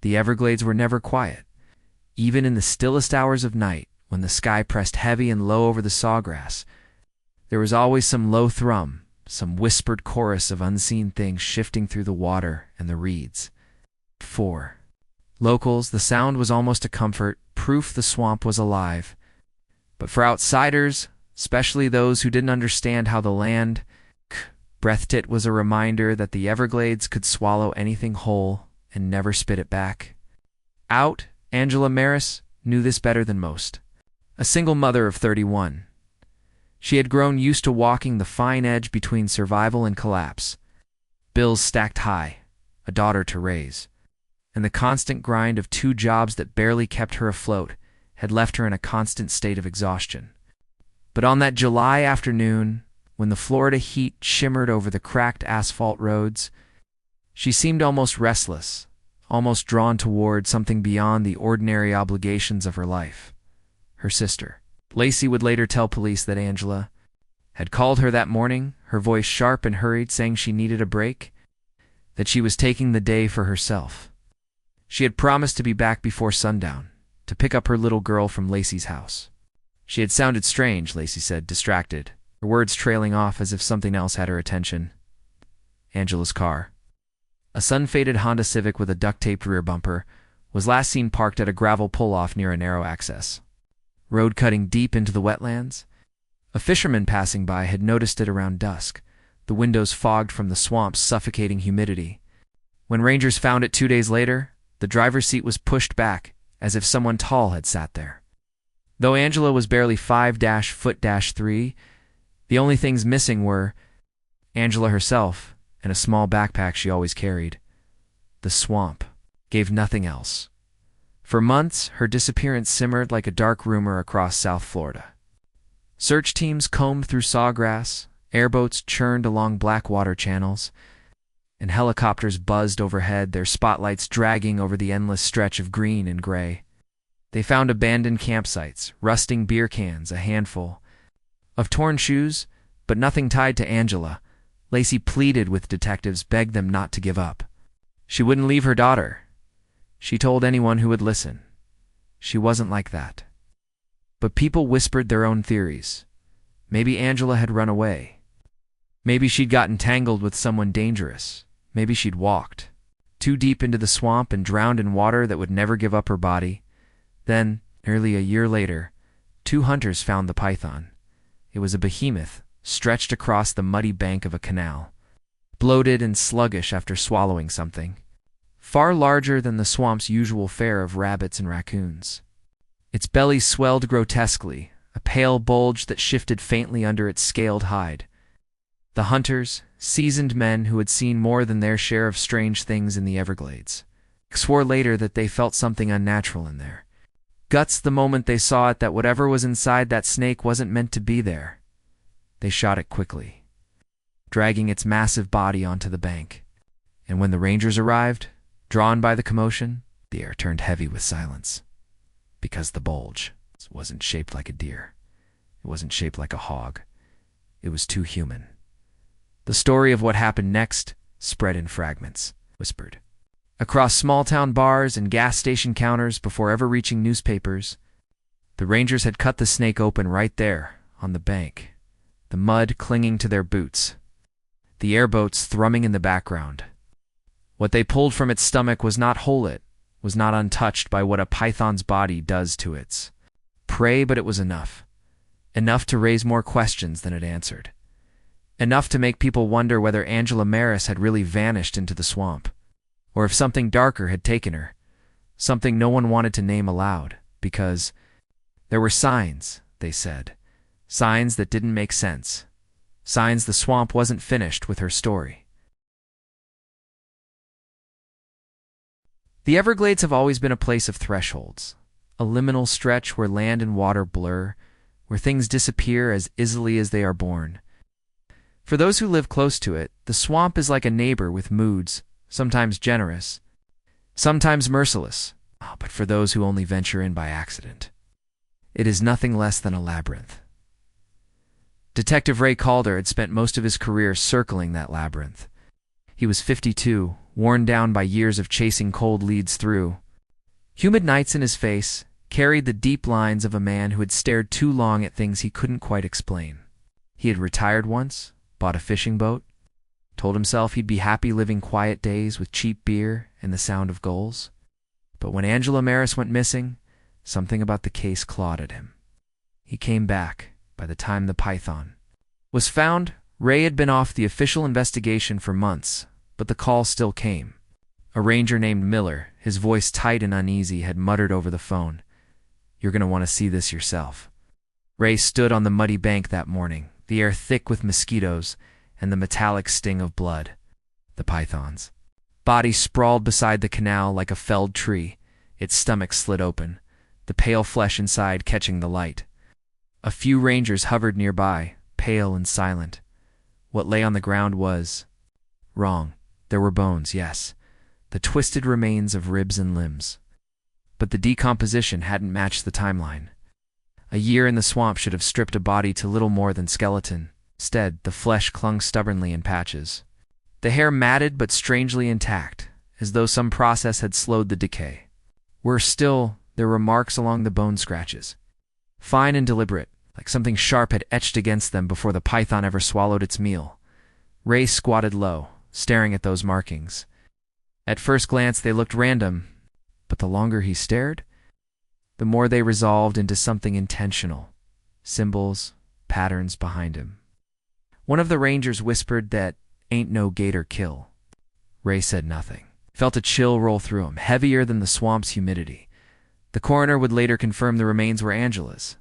The Everglades were never quiet. Even in the stillest hours of night, when the sky pressed heavy and low over the sawgrass, there was always some low thrum, some whispered chorus of unseen things shifting through the water and the reeds. For locals, the sound was almost a comfort, proof the swamp was alive. But for outsiders, especially those who didn't understand how the land breathed, it was a reminder that the Everglades could swallow anything whole and never spit it back out. Angela Maris knew this better than most. A single mother of 31. She had grown used to walking the fine edge between survival and collapse. Bills stacked high, a daughter to raise, and the constant grind of 2 jobs that barely kept her afloat had left her in a constant state of exhaustion. But on that July afternoon, when the Florida heat shimmered over the cracked asphalt roads, she seemed almost restless, almost drawn toward something beyond the ordinary obligations of her life. Her sister. Lacey would later tell police that Angela had called her that morning, her voice sharp and hurried, saying she needed a break, that she was taking the day for herself. She had promised to be back before sundown, to pick up her little girl from Lacey's house. She had sounded strange, Lacey said, distracted, her words trailing off as if something else had her attention. Angela's car, a sun-faded Honda Civic with a duct-taped rear bumper, was last seen parked at a gravel pull-off near a narrow access road cutting deep into the wetlands. A fisherman passing by had noticed it around dusk, the windows fogged from the swamp's suffocating humidity. When rangers found it 2 days later, the driver's seat was pushed back, as if someone tall had sat there. Though Angela was barely 5'3", the only things missing were Angela herself and a small backpack she always carried. The swamp gave nothing else. For months, her disappearance simmered like a dark rumor across South Florida. Search teams combed through sawgrass, airboats churned along black water channels, and helicopters buzzed overhead, their spotlights dragging over the endless stretch of green and gray. They found abandoned campsites, rusting beer cans, a handful of torn shoes, but nothing tied to Angela. Lacey pleaded with detectives, begged them not to give up. She wouldn't leave her daughter. She told anyone who would listen. She wasn't like that. But people whispered their own theories. Maybe Angela had run away. Maybe she'd gotten tangled with someone dangerous. Maybe she'd walked too deep into the swamp and drowned in water that would never give up her body. Then, nearly a year later, 2 hunters found the python. It was a behemoth, stretched across the muddy bank of a canal, bloated and sluggish after swallowing something, far larger than the swamp's usual fare of rabbits and raccoons. Its belly swelled grotesquely, a pale bulge that shifted faintly under its scaled hide. The hunters, seasoned men who had seen more than their share of strange things in the Everglades, swore later that they felt something unnatural in there. Guts the moment they saw it, that whatever was inside that snake wasn't meant to be there. They shot it quickly, dragging its massive body onto the bank. And when the rangers arrived, drawn by the commotion, the air turned heavy with silence. Because the bulge wasn't shaped like a deer. It wasn't shaped like a hog. It was too human. The story of what happened next spread in fragments, whispered across small-town bars and gas station counters before ever reaching newspapers. The rangers had cut the snake open right there, on the bank, the mud clinging to their boots, the airboats thrumming in the background. What they pulled from its stomach was not whole, it was not untouched by what a python's body does to its prey, but it was enough. Enough to raise more questions than it answered. Enough to make people wonder whether Angela Maris had really vanished into the swamp, or if something darker had taken her, something no one wanted to name aloud, because there were signs, they said, signs that didn't make sense, signs the swamp wasn't finished with her story. The Everglades have always been a place of thresholds, a liminal stretch where land and water blur, where things disappear as easily as they are born. For those who live close to it, the swamp is like a neighbor with moods, sometimes generous, sometimes merciless, but for those who only venture in by accident, it is nothing less than a labyrinth. Detective Ray Calder had spent most of his career circling that labyrinth. He was 52, worn down by years of chasing cold leads through. Humid nights in his face carried the deep lines of a man who had stared too long at things he couldn't quite explain. He had retired once, bought a fishing boat, told himself he'd be happy living quiet days with cheap beer and the sound of gulls. But when Angela Maris went missing, something about the case clawed at him. He came back by the time the python was found. Ray had been off the official investigation for months, but the call still came. A ranger named Miller, his voice tight and uneasy, had muttered over the phone, "You're going to want to see this yourself." Ray stood on the muddy bank that morning, the air thick with mosquitoes and the metallic sting of blood. The python's body sprawled beside the canal like a felled tree, its stomach slit open, the pale flesh inside catching the light. A few rangers hovered nearby, pale and silent. What lay on the ground was wrong. There were bones, yes, the twisted remains of ribs and limbs. But the decomposition hadn't matched the timeline. A year in the swamp should have stripped a body to little more than skeleton. Instead, the flesh clung stubbornly in patches. The hair matted but strangely intact, as though some process had slowed the decay. Worse still, there were marks along the bone scratches, fine and deliberate, like something sharp had etched against them before the python ever swallowed its meal. Ray squatted low, staring at those markings. At first glance they looked random, but the longer he stared, the more they resolved into something intentional. Symbols, patterns behind him. One of the rangers whispered that ain't no gator kill. Ray said nothing. Felt a chill roll through him, heavier than the swamp's humidity. The coroner would later confirm the remains were Angela's.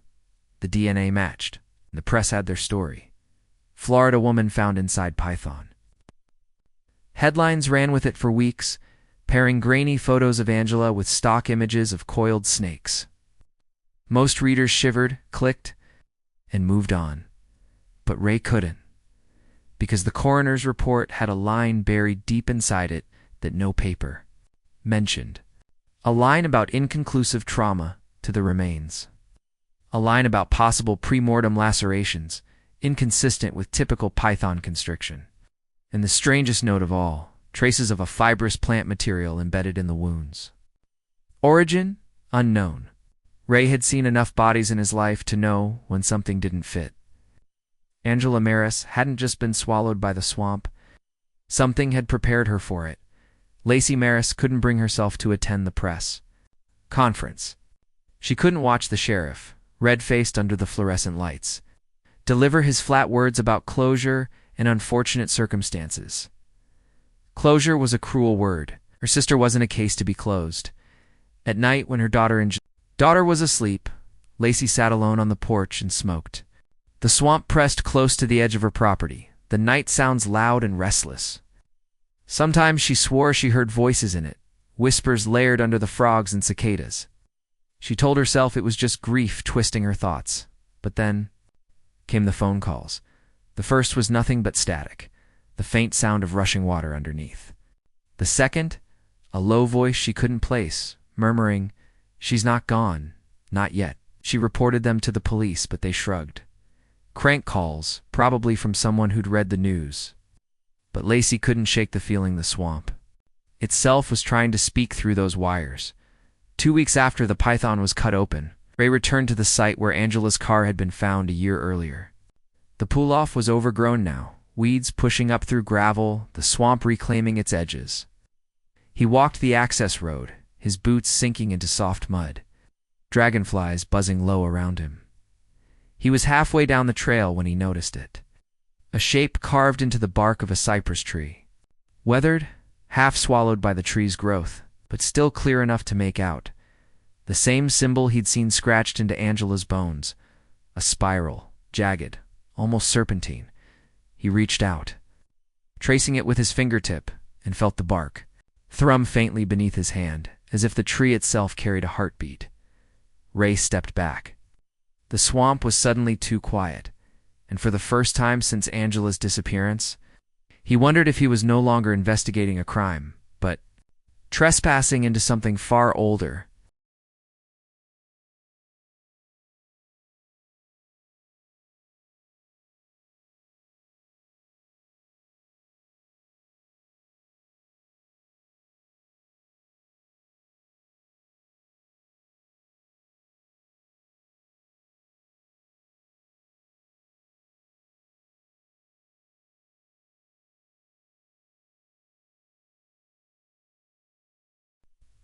The DNA matched, and the press had their story. Florida woman found inside python. Headlines ran with it for weeks, pairing grainy photos of Angela with stock images of coiled snakes. Most readers shivered, clicked, and moved on. But Ray couldn't, because the coroner's report had a line buried deep inside it that no paper mentioned. A line about inconclusive trauma to the remains. A line about possible pre-mortem lacerations, inconsistent with typical python constriction. And the strangest note of all, traces of a fibrous plant material embedded in the wounds. Origin? Unknown. Ray had seen enough bodies in his life to know when something didn't fit. Angela Maris hadn't just been swallowed by the swamp. Something had prepared her for it. Lacey Maris couldn't bring herself to attend the press conference. She couldn't watch the sheriff, red-faced under the fluorescent lights, deliver his flat words about closure and unfortunate circumstances. Closure was a cruel word. Her sister wasn't a case to be closed. At night, when her daughter was asleep, Lacey sat alone on the porch and smoked. The swamp pressed close to the edge of her property, the night sounds loud and restless. Sometimes she swore she heard voices in it, whispers layered under the frogs and cicadas. She told herself it was just grief twisting her thoughts. But then came the phone calls. The first was nothing but static, the faint sound of rushing water underneath. The second, a low voice she couldn't place, murmuring, "She's not gone, not yet." She reported them to the police, but they shrugged. Crank calls, probably from someone who'd read the news. But Lacey couldn't shake the feeling the swamp itself was trying to speak through those wires. 2 weeks after the python was cut open, Ray returned to the site where Angela's car had been found a year earlier. The pull-off was overgrown now, weeds pushing up through gravel, the swamp reclaiming its edges. He walked the access road, his boots sinking into soft mud, dragonflies buzzing low around him. He was halfway down the trail when he noticed it. A shape carved into the bark of a cypress tree. Weathered, half swallowed by the tree's growth, but still clear enough to make out. The same symbol he'd seen scratched into Angela's bones. A spiral, jagged, almost serpentine. He reached out, tracing it with his fingertip, and felt the bark thrum faintly beneath his hand, as if the tree itself carried a heartbeat. Ray stepped back. The swamp was suddenly too quiet, and for the first time since Angela's disappearance, he wondered if he was no longer investigating a crime, but trespassing into something far older,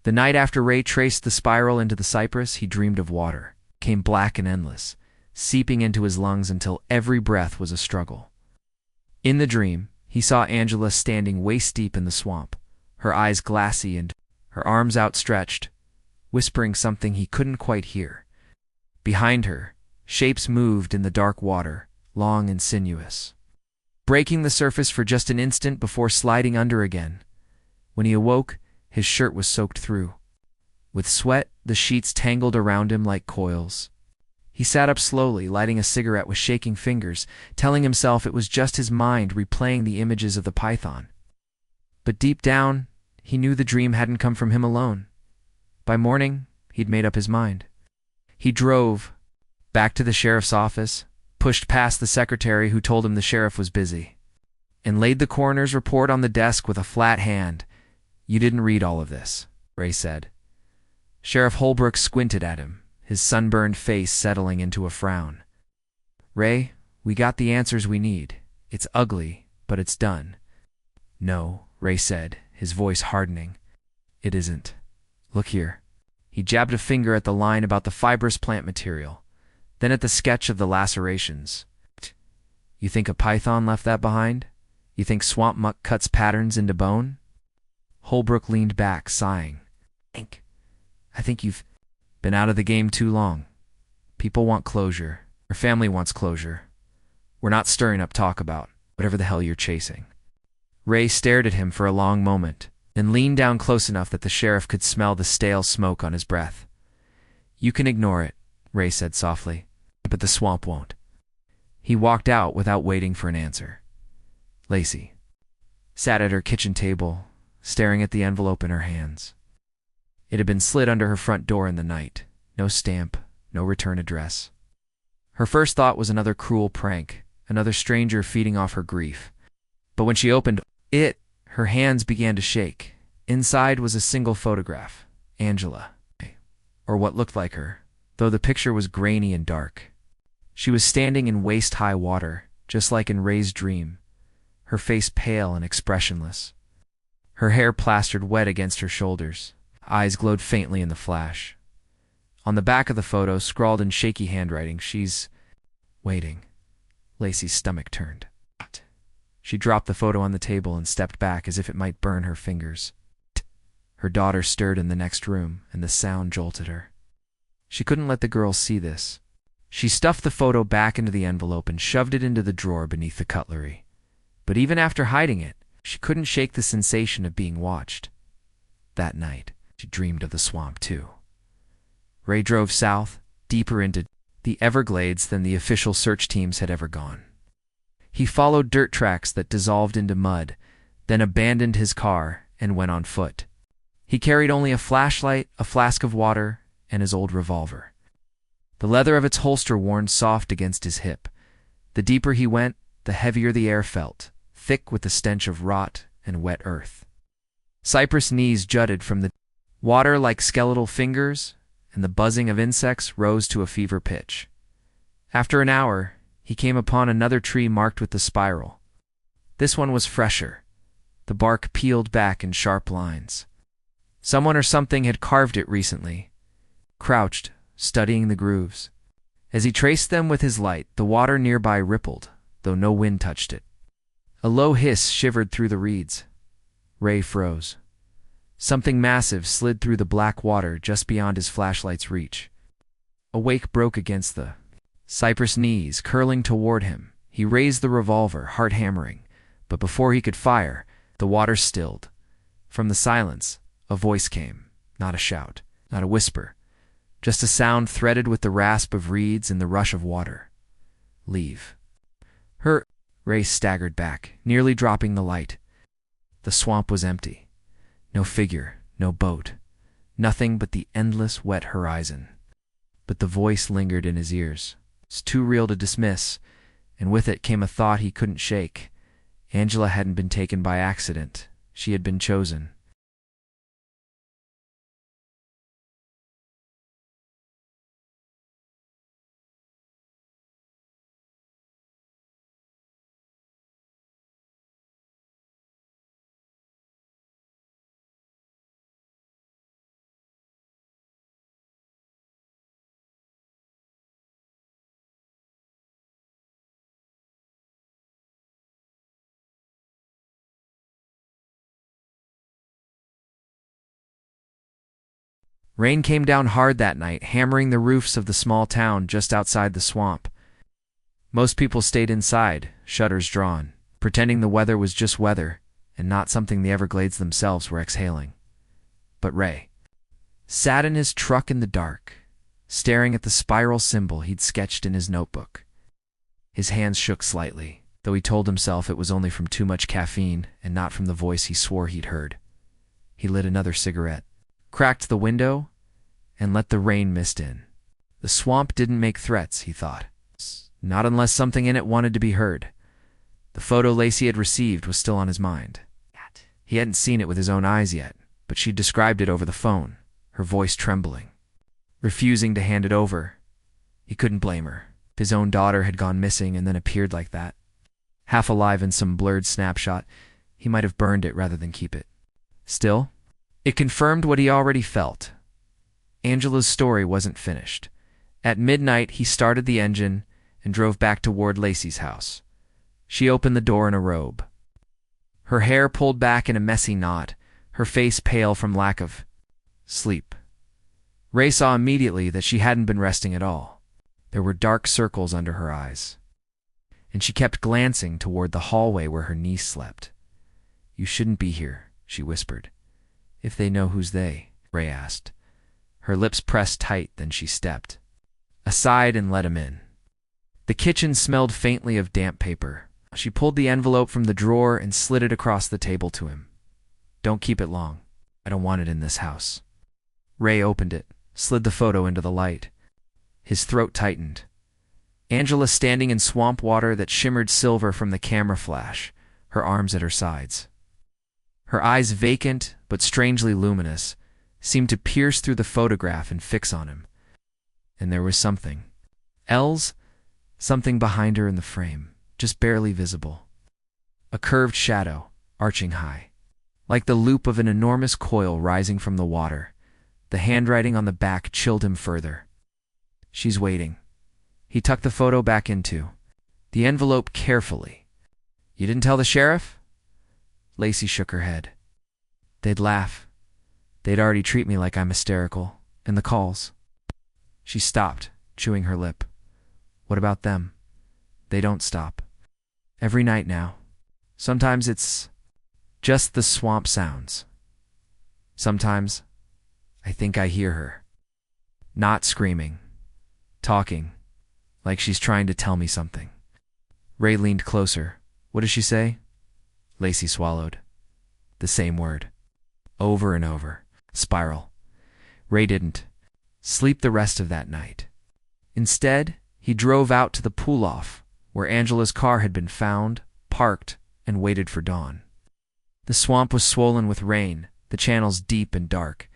The night after Ray traced the spiral into the cypress, he dreamed of water, came black and endless, seeping into his lungs until every breath was a struggle. In the dream, he saw Angela standing waist-deep in the swamp, her eyes glassy and her arms outstretched, whispering something he couldn't quite hear. Behind her, shapes moved in the dark water, long and sinuous, breaking the surface for just an instant before sliding under again. When he awoke, his shirt was soaked through. With sweat, the sheets tangled around him like coils. He sat up slowly, lighting a cigarette with shaking fingers, telling himself it was just his mind replaying the images of the python. But deep down, he knew the dream hadn't come from him alone. By morning, he'd made up his mind. He drove back to the sheriff's office, pushed past the secretary who told him the sheriff was busy, and laid the coroner's report on the desk with a flat hand. "You didn't read all of this," Ray said. Sheriff Holbrook squinted at him, his sunburned face settling into a frown. "Ray, we got the answers we need. It's ugly, but it's done." "No," Ray said, his voice hardening. "It isn't. Look here." He jabbed a finger at the line about the fibrous plant material, then at the sketch of the lacerations. "You think a python left that behind? You think swamp muck cuts patterns into bone?" Holbrook leaned back, sighing. I think you've been out of the game too long. People want closure. Your family wants closure. We're not stirring up talk about whatever the hell you're chasing." Ray stared at him for a long moment, then leaned down close enough that the sheriff could smell the stale smoke on his breath. "You can ignore it," Ray said softly, "but the swamp won't." He walked out without waiting for an answer. Lacey sat at her kitchen table, staring at the envelope in her hands. It had been slid under her front door in the night. No stamp, no return address. Her first thought was another cruel prank, another stranger feeding off her grief. But when she opened it, her hands began to shake. Inside was a single photograph. Angela. Or what looked like her, though the picture was grainy and dark. She was standing in waist-high water, just like in Ray's dream, her face pale and expressionless. Her hair plastered wet against her shoulders. Eyes glowed faintly in the flash. On the back of the photo, scrawled in shaky handwriting, "She's waiting." Lacey's stomach turned. She dropped the photo on the table and stepped back as if it might burn her fingers. Her daughter stirred in the next room, and the sound jolted her. She couldn't let the girls see this. She stuffed the photo back into the envelope and shoved it into the drawer beneath the cutlery. But even after hiding it, she couldn't shake the sensation of being watched. That night, she dreamed of the swamp too. Ray drove south, deeper into the Everglades than the official search teams had ever gone. He followed dirt tracks that dissolved into mud, then abandoned his car and went on foot. He carried only a flashlight, a flask of water, and his old revolver. The leather of its holster warned soft against his hip. The deeper he went, the heavier the air felt, thick with the stench of rot and wet earth. Cypress knees jutted from the water like skeletal fingers, and the buzzing of insects rose to a fever pitch. After an hour, he came upon another tree marked with the spiral. This one was fresher, the bark peeled back in sharp lines. Someone or something had carved it recently, crouched, studying the grooves. As he traced them with his light, the water nearby rippled, though no wind touched it. A low hiss shivered through the reeds. Ray froze. Something massive slid through the black water just beyond his flashlight's reach. A wake broke against the cypress knees, curling toward him. He raised the revolver, heart hammering, but before he could fire, the water stilled. From the silence, a voice came, not a shout, not a whisper, just a sound threaded with the rasp of reeds and the rush of water. "Leave." Ray staggered back, nearly dropping the light. The swamp was empty. No figure, no boat, nothing but the endless wet horizon. But the voice lingered in his ears. It's too real to dismiss, and with it came a thought he couldn't shake. Angela hadn't been taken by accident. She had been chosen. Rain came down hard that night, hammering the roofs of the small town just outside the swamp. Most people stayed inside, shutters drawn, pretending the weather was just weather and not something the Everglades themselves were exhaling. But Ray sat in his truck in the dark, staring at the spiral symbol he'd sketched in his notebook. His hands shook slightly, though he told himself it was only from too much caffeine and not from the voice he swore he'd heard. He lit another cigarette, cracked the window, and let the rain mist in. The swamp didn't make threats, he thought. Not unless something in it wanted to be heard. The photo Lacey had received was still on his mind. He hadn't seen it with his own eyes yet, but she'd described it over the phone, her voice trembling. Refusing to hand it over, he couldn't blame her. His own daughter had gone missing and then appeared like that. Half alive in some blurred snapshot, he might have burned it rather than keep it. Still, it confirmed what he already felt. Angela's story wasn't finished. At midnight, he started the engine and drove back toward Lacey's house. She opened the door in a robe. Her hair pulled back in a messy knot, her face pale from lack of sleep. Ray saw immediately that she hadn't been resting at all. There were dark circles under her eyes, and she kept glancing toward the hallway where her niece slept. "You shouldn't be here," she whispered. "If they know who's they?" Ray asked. Her lips pressed tight, then she stepped aside and let him in. The kitchen smelled faintly of damp paper. She pulled the envelope from the drawer and slid it across the table to him. "Don't keep it long. I don't want it in this house." Ray opened it, slid the photo into the light. His throat tightened. Angela standing in swamp water that shimmered silver from the camera flash, her arms at her sides. Her eyes, vacant but strangely luminous, seemed to pierce through the photograph and fix on him. And there was something else, something behind her in the frame, just barely visible. A curved shadow, arching high, like the loop of an enormous coil rising from the water. The handwriting on the back chilled him further. "She's waiting." He tucked the photo back into the envelope carefully. "You didn't tell the sheriff?" Lacey shook her head. "They'd laugh. They'd already treat me like I'm hysterical. And the calls." She stopped, chewing her lip. "What about them?" "They don't stop. Every night now. Sometimes it's just the swamp sounds. Sometimes I think I hear her. Not screaming. Talking. Like she's trying to tell me something." Ray leaned closer. "What does she say?" Lacey swallowed. The same word. Over and over. Spiral. Ray didn't sleep the rest of that night. Instead, he drove out to the pull-off, where Angela's car had been found, parked, and waited for dawn. The swamp was swollen with rain, the channels deep and dark.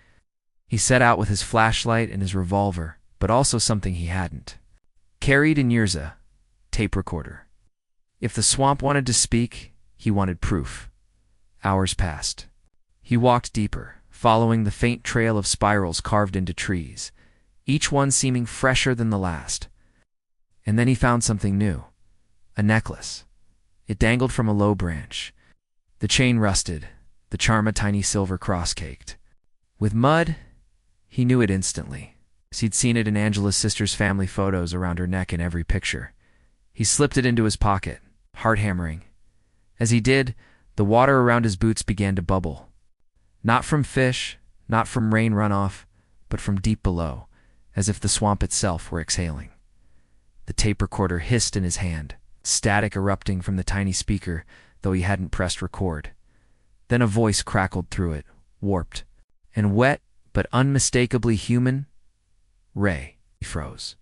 He set out with his flashlight and his revolver, but also something he hadn't carried in years, a tape recorder. If the swamp wanted to speak, he wanted proof. Hours passed. He walked deeper, following the faint trail of spirals carved into trees, each one seeming fresher than the last. And then he found something new. A necklace. It dangled from a low branch. The chain rusted, the charm a tiny silver cross caked. With mud, he knew it instantly, as he'd seen it in Angela's sister's family photos around her neck in every picture. He slipped it into his pocket, heart hammering. As he did, the water around his boots began to bubble. Not from fish, not from rain runoff, but from deep below, as if the swamp itself were exhaling. The tape recorder hissed in his hand, static erupting from the tiny speaker, though he hadn't pressed record. Then a voice crackled through it, warped and wet, but unmistakably human. "Ray." He froze.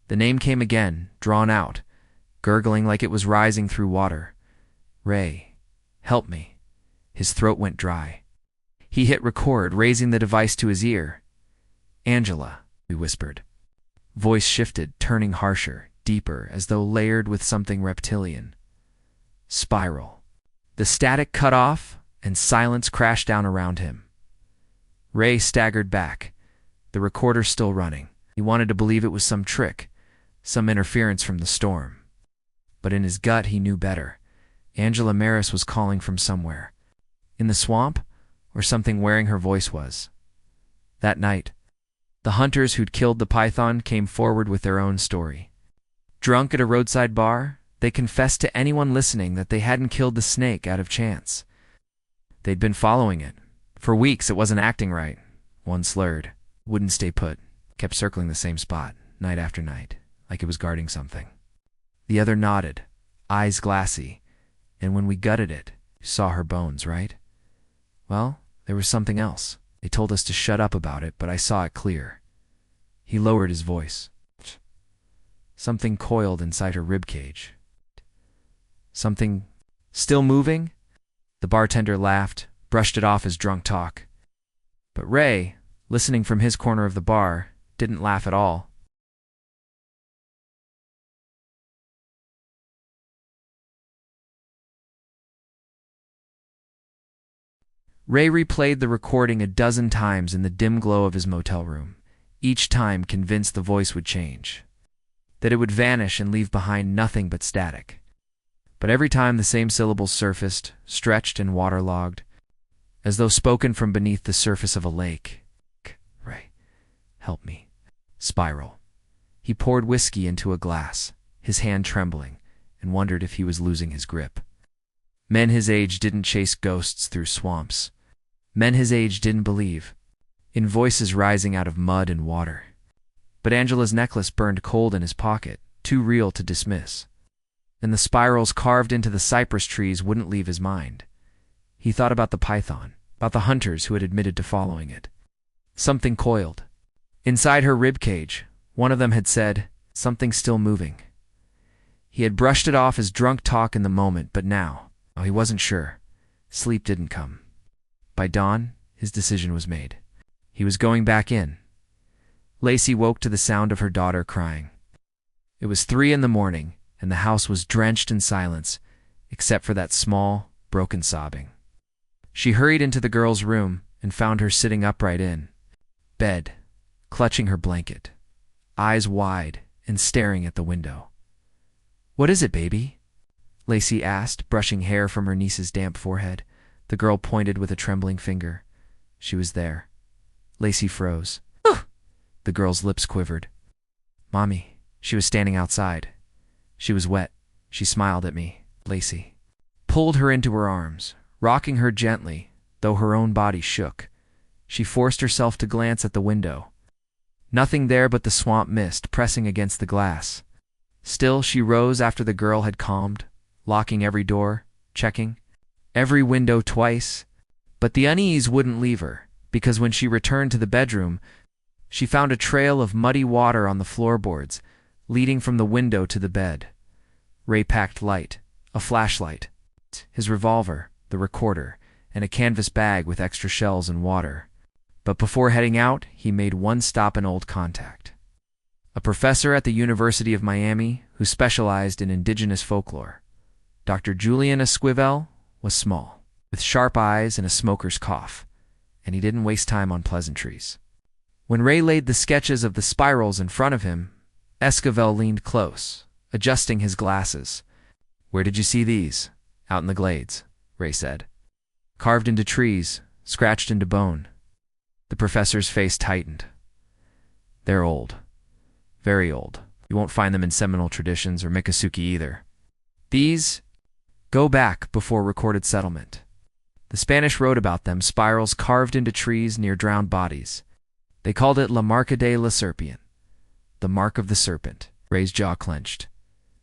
The name came again, drawn out, gurgling like it was rising through water. "Ray, help me." His throat went dry. He hit record, raising the device to his ear. "Angela," he whispered. Voice shifted, turning harsher, deeper, as though layered with something reptilian. Spiral. The static cut off, and silence crashed down around him. Ray staggered back, the recorder still running. He wanted to believe it was some trick, some interference from the storm. But in his gut he knew better. Angela Maris was calling from somewhere. In the swamp, or something wearing her voice was. That night, the hunters who'd killed the python came forward with their own story. Drunk at a roadside bar, they confessed to anyone listening that they hadn't killed the snake out of chance. They'd been following it. For weeks it wasn't acting right. One slurred, wouldn't stay put, kept circling the same spot, night after night, like it was guarding something. The other nodded, eyes glassy, and when we gutted it, you saw her bones, right? Well, there was something else. They told us to shut up about it, but I saw it clear. He lowered his voice. Something coiled inside her ribcage. Something still moving? The bartender laughed, brushed it off as drunk talk. But Ray, listening from his corner of the bar, didn't laugh at all. Ray replayed the recording a dozen times in the dim glow of his motel room, each time convinced the voice would change, that it would vanish and leave behind nothing but static. But every time the same syllables surfaced, stretched and waterlogged, as though spoken from beneath the surface of a lake. Ray, help me. Spiral. He poured whiskey into a glass, his hand trembling, and wondered if he was losing his grip. Men his age didn't chase ghosts through swamps. Men his age didn't believe in voices rising out of mud and water. But Angela's necklace burned cold in his pocket, too real to dismiss. And the spirals carved into the cypress trees wouldn't leave his mind. He thought about the python, about the hunters who had admitted to following it. Something coiled. Inside her ribcage, one of them had said, "Something's still moving." He had brushed it off as drunk talk in the moment, but now, he wasn't sure. Sleep didn't come. By dawn, his decision was made. He was going back in. Lacey woke to the sound of her daughter crying. It was 3 a.m, and the house was drenched in silence, except for that small, broken sobbing. She hurried into the girl's room and found her sitting upright in bed, clutching her blanket, eyes wide and staring at the window. "What is it, baby?" Lacey asked, brushing hair from her niece's damp forehead. The girl pointed with a trembling finger. She was there. Lacey froze. The girl's lips quivered. "Mommy." She was standing outside. She was wet. She smiled at me. Lacey pulled her into her arms, rocking her gently, though her own body shook. She forced herself to glance at the window. Nothing there but the swamp mist pressing against the glass. Still, she rose after the girl had calmed, locking every door, checking every window twice. But the unease wouldn't leave her, because when she returned to the bedroom, she found a trail of muddy water on the floorboards, leading from the window to the bed. Ray packed light, a flashlight, his revolver, the recorder, and a canvas bag with extra shells and water. But before heading out, he made one stop in old contact. A professor at the University of Miami who specialized in indigenous folklore. Dr. Julian Esquivel was small, with sharp eyes and a smoker's cough, and he didn't waste time on pleasantries. When Ray laid the sketches of the spirals in front of him, Esquivel leaned close, adjusting his glasses. "Where did you see these?" "Out in the glades," Ray said. "Carved into trees, scratched into bone." The professor's face tightened. "They're old. Very old. You won't find them in Seminole traditions or Miccosukee either. These go back before recorded settlement. The Spanish wrote about them, spirals carved into trees near drowned bodies. They called it La Marca de la Serpiente, the mark of the serpent." Ray's jaw clenched.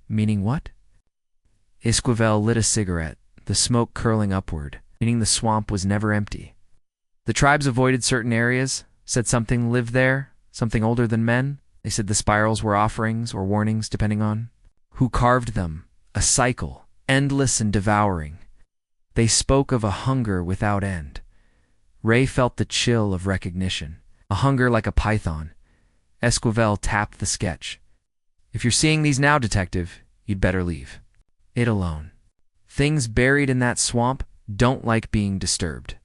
"Meaning what?" Esquivel lit a cigarette, the smoke curling upward, meaning the swamp was never empty. The tribes avoided certain areas, said something lived there, something older than men. They said the spirals were offerings or warnings, depending on who carved them. A cycle, endless and devouring. They spoke of a hunger without end. Ray felt the chill of recognition, a hunger like a python. Esquivel tapped the sketch. "If you're seeing these now, detective, you'd better leave it alone. Things buried in that swamp don't like being disturbed."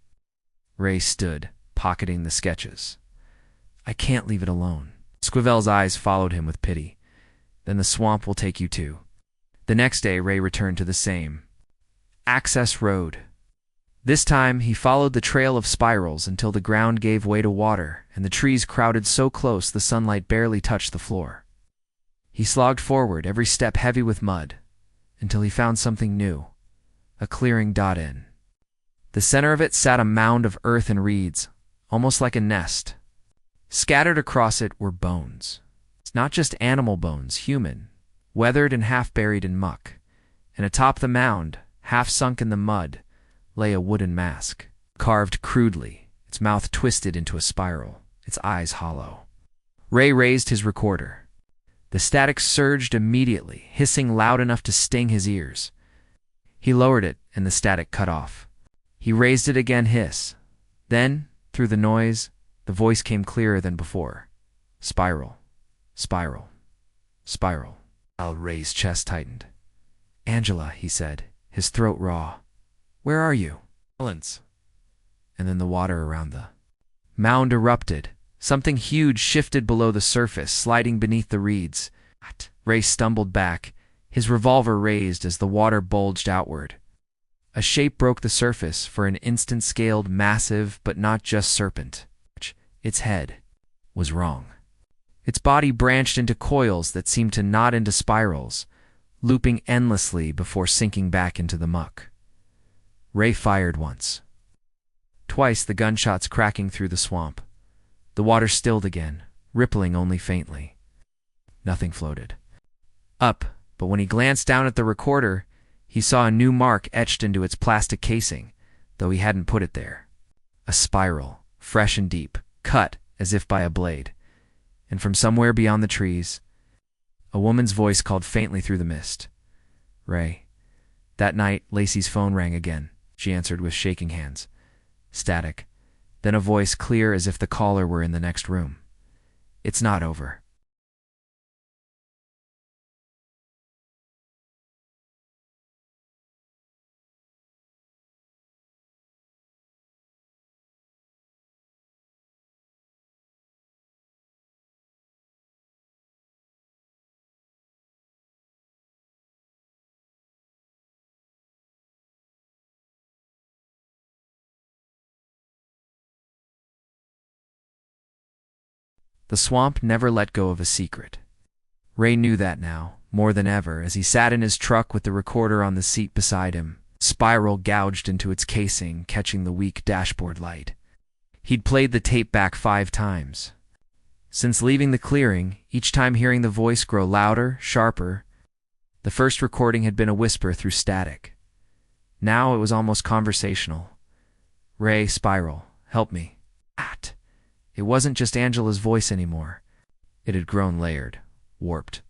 Ray stood, pocketing the sketches. "I can't leave it alone." Esquivel's eyes followed him with pity. "Then the swamp will take you too." The next day, Ray returned to the same Access Road. This time, he followed the trail of spirals until the ground gave way to water and the trees crowded so close the sunlight barely touched the floor. He slogged forward, every step heavy with mud, until he found something new, a clearing dot in. The center of it sat a mound of earth and reeds, almost like a nest. Scattered across it were bones. It's not just animal bones, human, weathered and half buried in muck. And atop the mound, half sunk in the mud, lay a wooden mask, carved crudely, its mouth twisted into a spiral, its eyes hollow. Ray raised his recorder. The static surged immediately, hissing loud enough to sting his ears. He lowered it, and the static cut off. He raised it again, hiss. Then, through the noise, the voice came clearer than before. Spiral. Spiral. Spiral. Ray's chest tightened. "Angela," he said, his throat raw. "Where are you?" Silence. And then the water around the mound erupted. Something huge shifted below the surface, sliding beneath the reeds. Ray stumbled back, his revolver raised as the water bulged outward. A shape broke the surface, for an instant scaled, massive, but not just serpent. Its head was wrong. Its body branched into coils that seemed to knot into spirals, looping endlessly before sinking back into the muck. Ray fired once. Twice, the gunshots cracking through the swamp. The water stilled again, rippling only faintly. Nothing floated. Up, but when he glanced down at the recorder, he saw a new mark etched into its plastic casing, though he hadn't put it there. A spiral, fresh and deep, cut as if by a blade. And from somewhere beyond the trees, a woman's voice called faintly through the mist. "Ray." That night, Lacey's phone rang again. She answered with shaking hands. Static. Then a voice clear as if the caller were in the next room. "It's not over." The swamp never let go of a secret. Ray knew that now, more than ever, as he sat in his truck with the recorder on the seat beside him, spiral gouged into its casing, catching the weak dashboard light. He'd played the tape back 5 times. Since leaving the clearing, each time hearing the voice grow louder, sharper. The first recording had been a whisper through static. Now it was almost conversational. "Ray, Spiral, help me." It wasn't just Angela's voice anymore. It had grown layered, warped,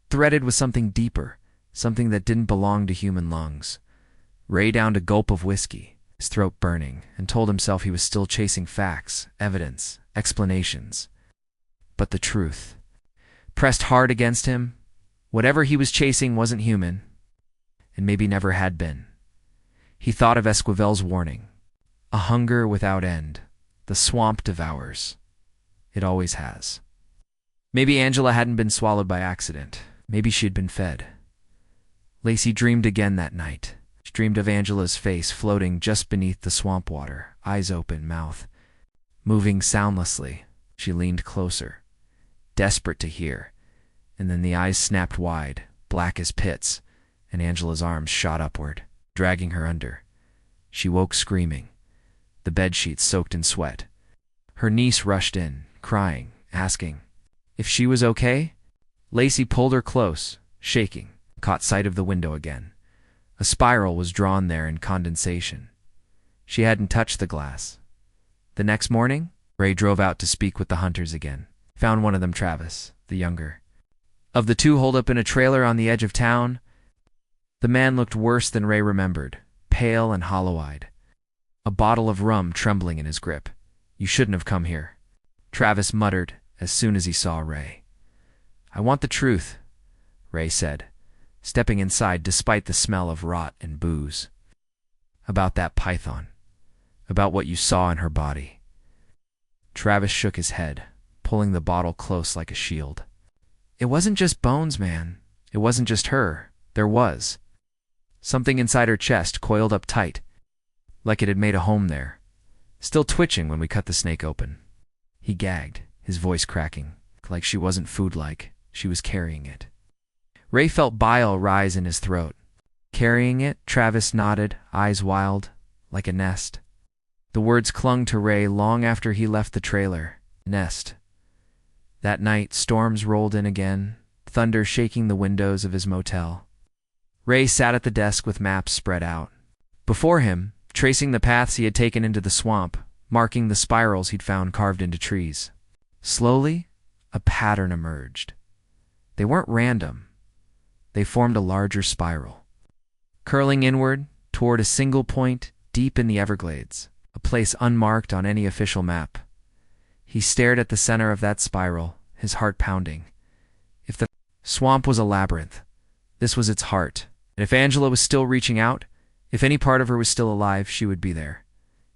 threaded with something deeper, something that didn't belong to human lungs. Ray downed a gulp of whiskey, his throat burning, and told himself he was still chasing facts, evidence, explanations. But the truth pressed hard against him. Whatever he was chasing wasn't human, and maybe never had been. He thought of Esquivel's warning. A hunger without end. The swamp devours. It always has. Maybe Angela hadn't been swallowed by accident. Maybe she'd been fed. Lacey dreamed again that night. She dreamed of Angela's face floating just beneath the swamp water, eyes open, mouth moving soundlessly. She leaned closer, desperate to hear, and then the eyes snapped wide, black as pits, and Angela's arms shot upward, dragging her under. She woke screaming, the bedsheets soaked in sweat. Her niece rushed in, crying, asking if she was okay. Lacey pulled her close, shaking, caught sight of the window again. A spiral was drawn there in condensation. She hadn't touched the glass. The next morning, Ray drove out to speak with the hunters again. Found one of them, Travis, the younger. Of the 2 holed up in a trailer on the edge of town, the man looked worse than Ray remembered, pale and hollow-eyed. A bottle of rum trembling in his grip. "You shouldn't have come here," Travis muttered as soon as he saw Ray. "I want the truth," Ray said, stepping inside despite the smell of rot and booze. "About that python. About what you saw in her body." Travis shook his head, pulling the bottle close like a shield. "It wasn't just bones, man. It wasn't just her. There was something inside her chest, coiled up tight. like it had made a home there, still twitching when we cut the snake open. He gagged, his voice cracking, like she wasn't food-like, she was carrying it. Ray felt bile rise in his throat. Carrying it, Travis nodded, eyes wild, like a nest. The words clung to Ray long after he left the trailer. Nest. That night, storms rolled in again, thunder shaking the windows of his motel. Ray sat at the desk with maps spread out. Before him, tracing the paths he had taken into the swamp, marking the spirals he'd found carved into trees. Slowly, a pattern emerged. They weren't random. They formed a larger spiral, curling inward toward a single point deep in the Everglades, a place unmarked on any official map. He stared at the center of that spiral, his heart pounding. If the swamp was a labyrinth, this was its heart. And if Angela was still reaching out, if any part of her was still alive, she would be there.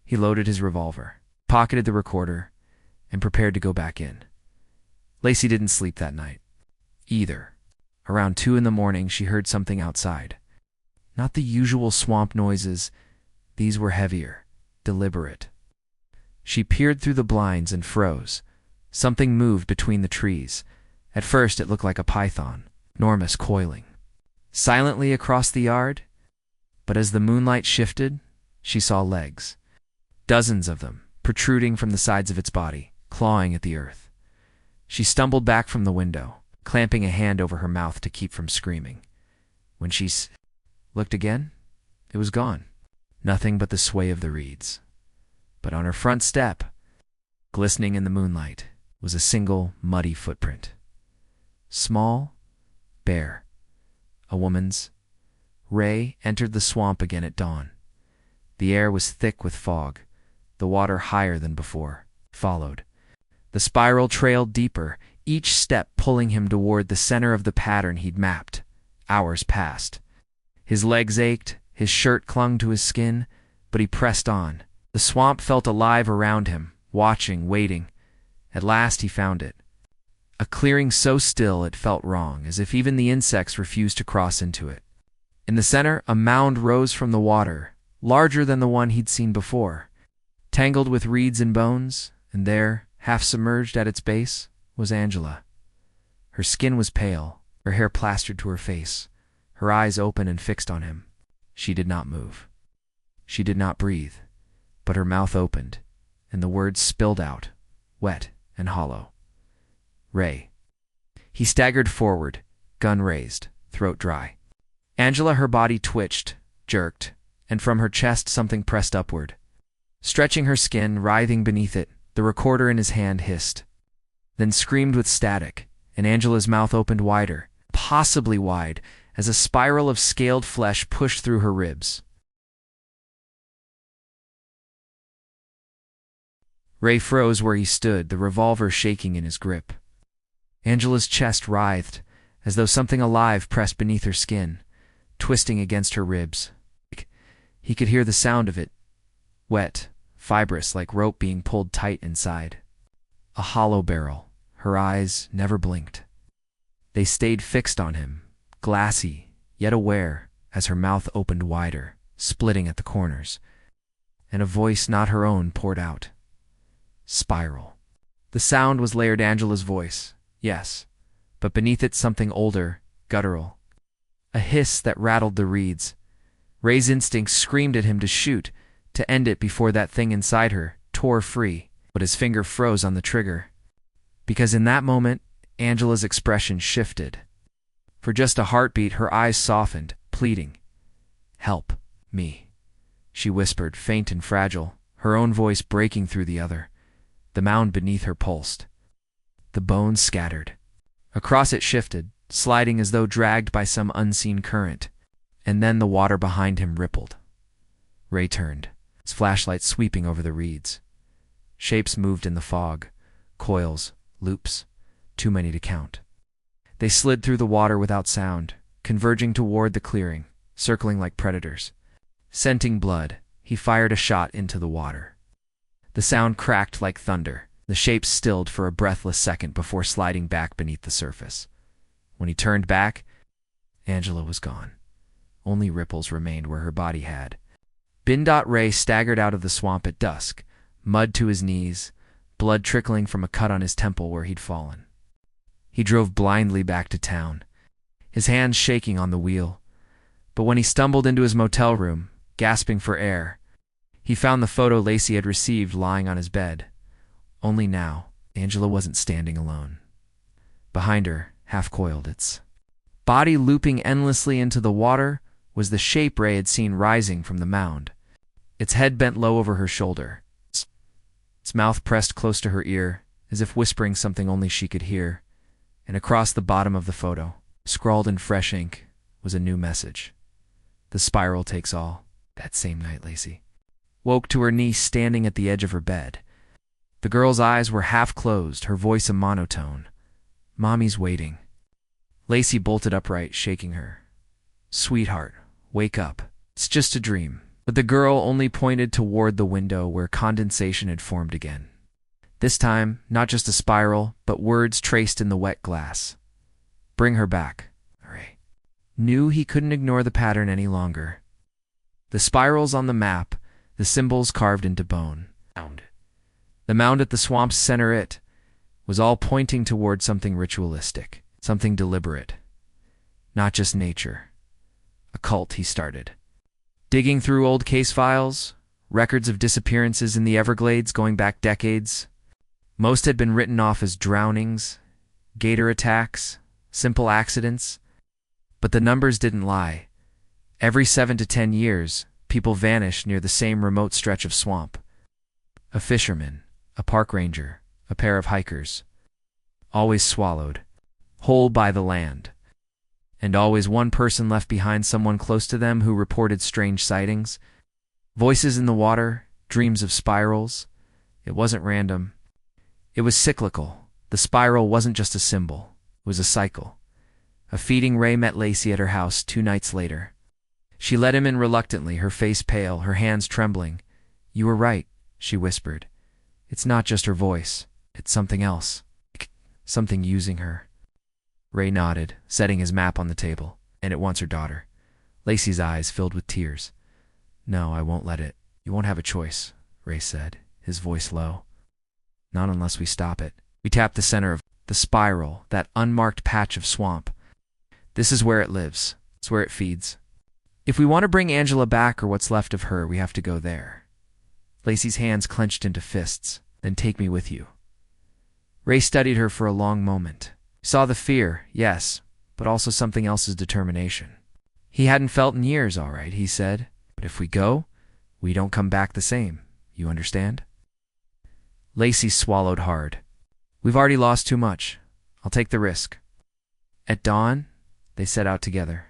He loaded his revolver, pocketed the recorder, and prepared to go back in. Lacey didn't sleep that night, either. Around 2 a.m, she heard something outside. Not the usual swamp noises. These were heavier, deliberate. She peered through the blinds and froze. Something moved between the trees. At first it looked like a python, enormous, coiling silently across the yard. But as the moonlight shifted, she saw legs. Dozens of them, protruding from the sides of its body, clawing at the earth. She stumbled back from the window, clamping a hand over her mouth to keep from screaming. When she looked again, it was gone. Nothing but the sway of the reeds. But on her front step, glistening in the moonlight, was a single muddy footprint. Small, bare. A woman's. Ray entered the swamp again at dawn. The air was thick with fog, the water higher than before. Followed. The spiral trailed deeper, each step pulling him toward the center of the pattern he'd mapped. Hours passed. His legs ached, his shirt clung to his skin, but he pressed on. The swamp felt alive around him, watching, waiting. At last he found it. A clearing so still it felt wrong, as if even the insects refused to cross into it. In the center, a mound rose from the water, larger than the one he'd seen before, tangled with reeds and bones, and there, half submerged at its base, was Angela. Her skin was pale, her hair plastered to her face, her eyes open and fixed on him. She did not move. She did not breathe, but her mouth opened, and the words spilled out, wet and hollow. Ray. He staggered forward, gun raised, throat dry. Angela, her body twitched, jerked, and from her chest something pressed upward. Stretching her skin, writhing beneath it, the recorder in his hand hissed, then screamed with static, and Angela's mouth opened wider, possibly wide, as a spiral of scaled flesh pushed through her ribs. Ray froze where he stood, the revolver shaking in his grip. Angela's chest writhed, as though something alive pressed beneath her skin, twisting against her ribs. He could hear the sound of it, wet, fibrous like rope being pulled tight inside. A hollow barrel. Her eyes never blinked. They stayed fixed on him, glassy, yet aware, as her mouth opened wider, splitting at the corners, and a voice not her own poured out. Spiral. The sound was layered Angela's voice, yes, but beneath it something older, guttural. A hiss that rattled the reeds. Ray's instincts screamed at him to shoot, to end it before that thing inside her tore free, but his finger froze on the trigger. Because in that moment, Angela's expression shifted. For just a heartbeat, her eyes softened, pleading. Help me, she whispered, faint and fragile, her own voice breaking through the other. The mound beneath her pulsed. The bones scattered. Across it shifted, sliding as though dragged by some unseen current. And then the water behind him rippled. Ray turned, his flashlight sweeping over the reeds. Shapes moved in the fog, coils, loops, too many to count. They slid through the water without sound, converging toward the clearing, circling like predators. Scenting blood, he fired a shot into the water. The sound cracked like thunder. The shapes stilled for a breathless second before sliding back beneath the surface. When he turned back, Angela was gone. Only ripples remained where her body had. Ray staggered out of the swamp at dusk, mud to his knees, blood trickling from a cut on his temple where he'd fallen. He drove blindly back to town, his hands shaking on the wheel. But when he stumbled into his motel room, gasping for air, he found the photo Lacey had received lying on his bed. Only now, Angela wasn't standing alone. Behind her, half-coiled, its body looping endlessly into the water, was the shape Ray had seen rising from the mound. Its head bent low over her shoulder, its mouth pressed close to her ear, as if whispering something only she could hear. And across the bottom of the photo, scrawled in fresh ink, was a new message. The spiral takes all. That same night, Lacey woke to her niece standing at the edge of her bed. The girl's eyes were half closed, her voice a monotone. "Mommy's waiting." Lacey bolted upright, shaking her. "Sweetheart, wake up. It's just a dream." But the girl only pointed toward the window where condensation had formed again. This time, not just a spiral, but words traced in the wet glass. "Bring her back." Ray knew he couldn't ignore the pattern any longer. The spirals on the map, the symbols carved into bone. The mound at the swamp's center, it was all pointing toward something ritualistic, something deliberate. Not just nature. A cult, he started. Digging through old case files, records of disappearances in the Everglades going back decades. Most had been written off as drownings, gator attacks, simple accidents. But the numbers didn't lie. Every 7 to 10 years, people vanish near the same remote stretch of swamp. A fisherman, a park ranger, a pair of hikers. Always swallowed, whole by the land. And always one person left behind, someone close to them who reported strange sightings. Voices in the water, dreams of spirals. It wasn't random. It was cyclical. The spiral wasn't just a symbol. It was a cycle. A feeding Ray met Lacey at her house 2 nights later. She let him in reluctantly, her face pale, her hands trembling. "You were right," she whispered. "It's not just her voice. It's something else. Something using her." Ray nodded, setting his map on the table. "And it wants her daughter." Lacey's eyes filled with tears. "No, I won't let it. You won't have a choice," Ray said, his voice low. "Not unless we stop it." We tapped the center of the spiral, that unmarked patch of swamp. "This is where it lives. It's where it feeds. If we want to bring Angela back or what's left of her, we have to go there." Lacey's hands clenched into fists. "Then take me with you." Ray studied her for a long moment. He saw the fear, yes, but also something else's determination. He hadn't felt in years, all right, he said. "But if we go, we don't come back the same. You understand?" Lacey swallowed hard. "We've already lost too much. I'll take the risk." At dawn, they set out together.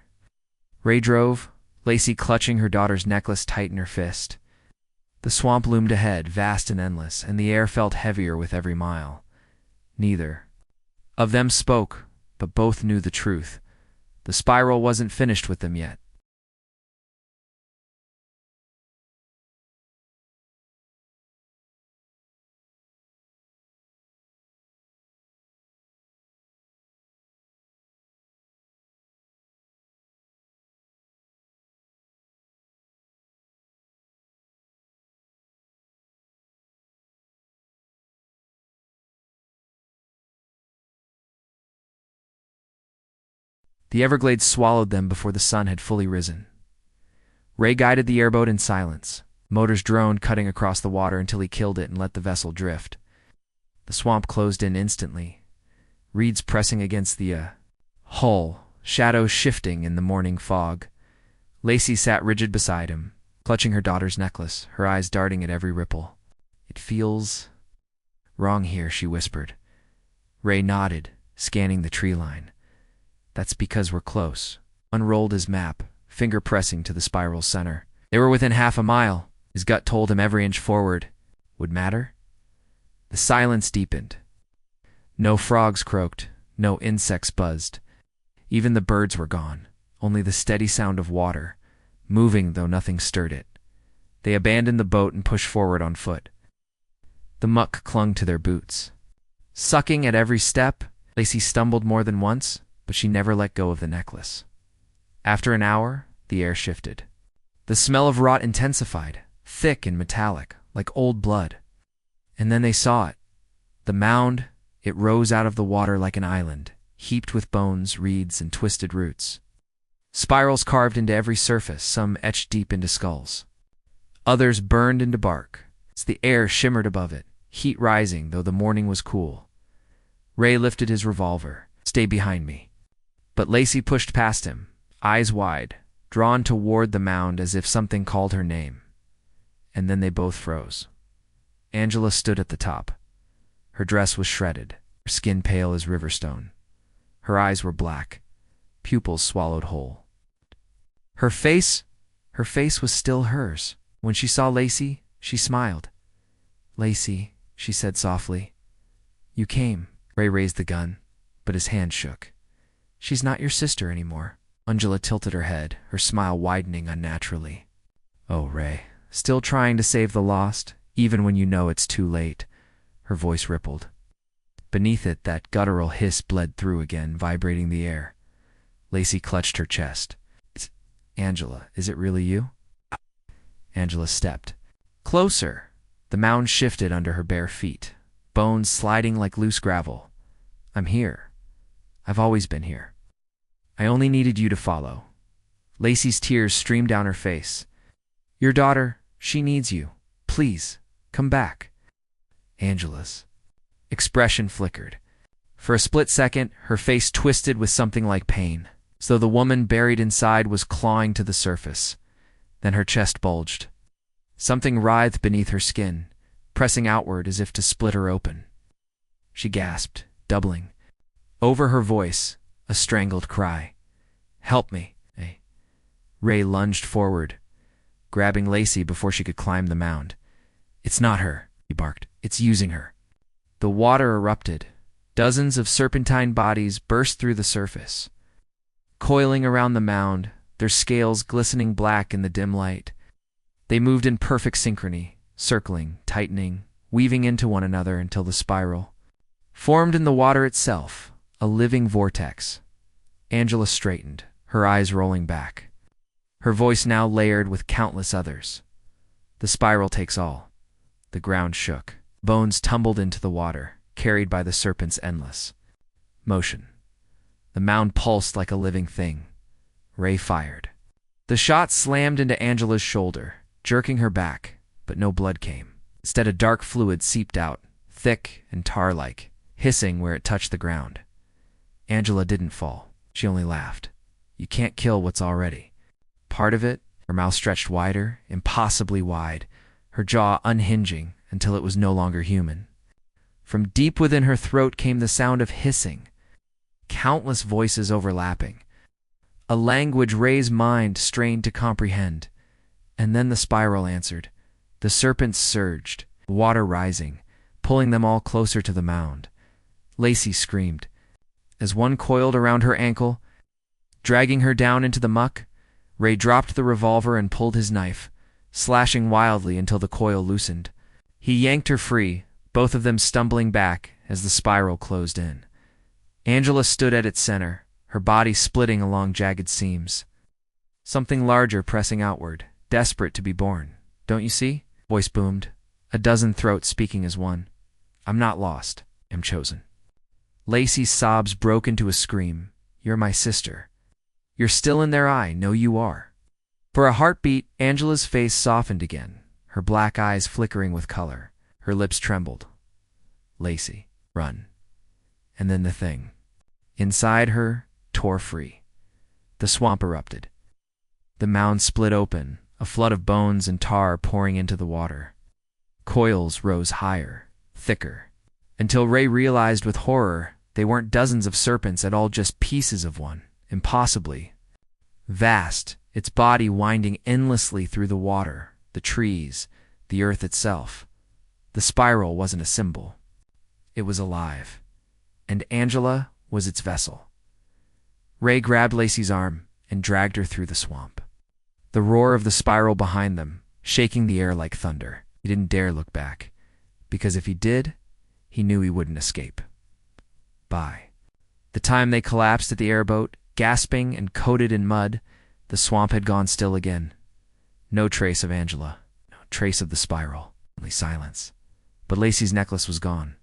Ray drove, Lacey clutching her daughter's necklace tight in her fist. The swamp loomed ahead, vast and endless, and the air felt heavier with every mile. Neither of them spoke, but both knew the truth. The spiral wasn't finished with them yet. The Everglades swallowed them before the sun had fully risen. Ray guided the airboat in silence. Motors droned, cutting across the water until he killed it and let the vessel drift. The swamp closed in instantly, reeds pressing against the hull, shadows shifting in the morning fog. Lacey sat rigid beside him, clutching her daughter's necklace, her eyes darting at every ripple. "It feels wrong here," she whispered. Ray nodded, scanning the tree line. "That's because we're close." Unrolled his map, finger pressing to the spiral's center. They were within half a mile. His gut told him every inch forward would matter. The silence deepened. No frogs croaked, no insects buzzed. Even the birds were gone, only the steady sound of water, moving though nothing stirred it. They abandoned the boat and pushed forward on foot. The muck clung to their boots. Sucking at every step, Lacey stumbled more than once, but she never let go of the necklace. After an hour, the air shifted. The smell of rot intensified, thick and metallic, like old blood. And then they saw it. The mound, it rose out of the water like an island, heaped with bones, reeds, and twisted roots. Spirals carved into every surface, some etched deep into skulls. Others burned into bark. The air shimmered above it, heat rising though the morning was cool. Ray lifted his revolver. "Stay behind me." But Lacey pushed past him, eyes wide, drawn toward the mound as if something called her name. And then they both froze. Angela stood at the top. Her dress was shredded, her skin pale as riverstone. Her eyes were black, pupils swallowed whole. Her face was still hers. When she saw Lacey, she smiled. "Lacey," she said softly. "You came." Ray raised the gun, but his hand shook. "She's not your sister anymore." Angela tilted her head, her smile widening unnaturally. "Oh, Ray, still trying to save the lost, even when you know it's too late." Her voice rippled. Beneath it, that guttural hiss bled through again, vibrating the air. Lacey clutched her chest. "Angela, is it really you?" Angela stepped. Closer. The mound shifted under her bare feet, bones sliding like loose gravel. "I'm here. I've always been here. I only needed you to follow." Lacey's tears streamed down her face. "Your daughter, she needs you. Please, come back." Angela's expression flickered. For a split second, her face twisted with something like pain, as though the woman buried inside was clawing to the surface. Then her chest bulged. Something writhed beneath her skin, pressing outward as if to split her open. She gasped, doubling. Over her voice, a strangled cry. "Help me!" Ray lunged forward, grabbing Lacey before she could climb the mound. "It's not her," he barked. "It's using her." The water erupted. Dozens of serpentine bodies burst through the surface. Coiling around the mound, their scales glistening black in the dim light. They moved in perfect synchrony, circling, tightening, weaving into one another until the spiral formed in the water itself, a living vortex. Angela straightened, her eyes rolling back. Her voice now layered with countless others. "The spiral takes all." The ground shook. Bones tumbled into the water, carried by the serpent's endless motion. The mound pulsed like a living thing. Ray fired. The shot slammed into Angela's shoulder, jerking her back, but no blood came. Instead, a dark fluid seeped out, thick and tar-like, hissing where it touched the ground. Angela didn't fall. She only laughed. "You can't kill what's already." Part of it, her mouth stretched wider, impossibly wide, her jaw unhinging until it was no longer human. From deep within her throat came the sound of hissing, countless voices overlapping. A language Ray's mind strained to comprehend. And then the spiral answered. The serpents surged, water rising, pulling them all closer to the mound. Lacey screamed. As one coiled around her ankle, dragging her down into the muck, Ray dropped the revolver and pulled his knife, slashing wildly until the coil loosened. He yanked her free, both of them stumbling back as the spiral closed in. Angela stood at its center, her body splitting along jagged seams. Something larger pressing outward, desperate to be born. "Don't you see?" Voice boomed, a dozen throats speaking as one. "I'm not lost. I'm chosen." Lacey's sobs broke into a scream. "You're my sister. You're still in their eye. No, you are." For a heartbeat, Angela's face softened again, her black eyes flickering with color. Her lips trembled. "Lacey, run." And then the thing inside her tore free. The swamp erupted. The mound split open, a flood of bones and tar pouring into the water. Coils rose higher, thicker, until Ray realized with horror they weren't dozens of serpents at all, just pieces of one, impossibly vast, its body winding endlessly through the water, the trees, the earth itself. The spiral wasn't a symbol. It was alive, and Angela was its vessel. Ray grabbed Lacey's arm and dragged her through the swamp. The roar of the spiral behind them, shaking the air like thunder. He didn't dare look back, because if he did, he knew he wouldn't escape. By the time they collapsed at the airboat, gasping and coated in mud, the swamp had gone still again. No trace of Angela. No trace of the spiral. Only silence. But Lacey's necklace was gone.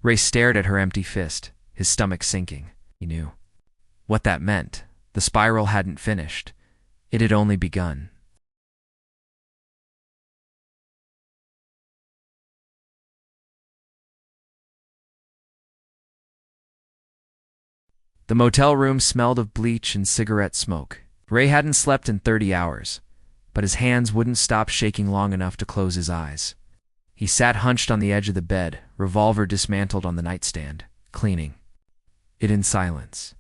Ray stared at her empty fist, his stomach sinking. He knew what that meant. The spiral hadn't finished. It had only begun. The motel room smelled of bleach and cigarette smoke. Ray hadn't slept in 30 hours, but his hands wouldn't stop shaking long enough to close his eyes. He sat hunched on the edge of the bed, revolver dismantled on the nightstand, cleaning it in silence.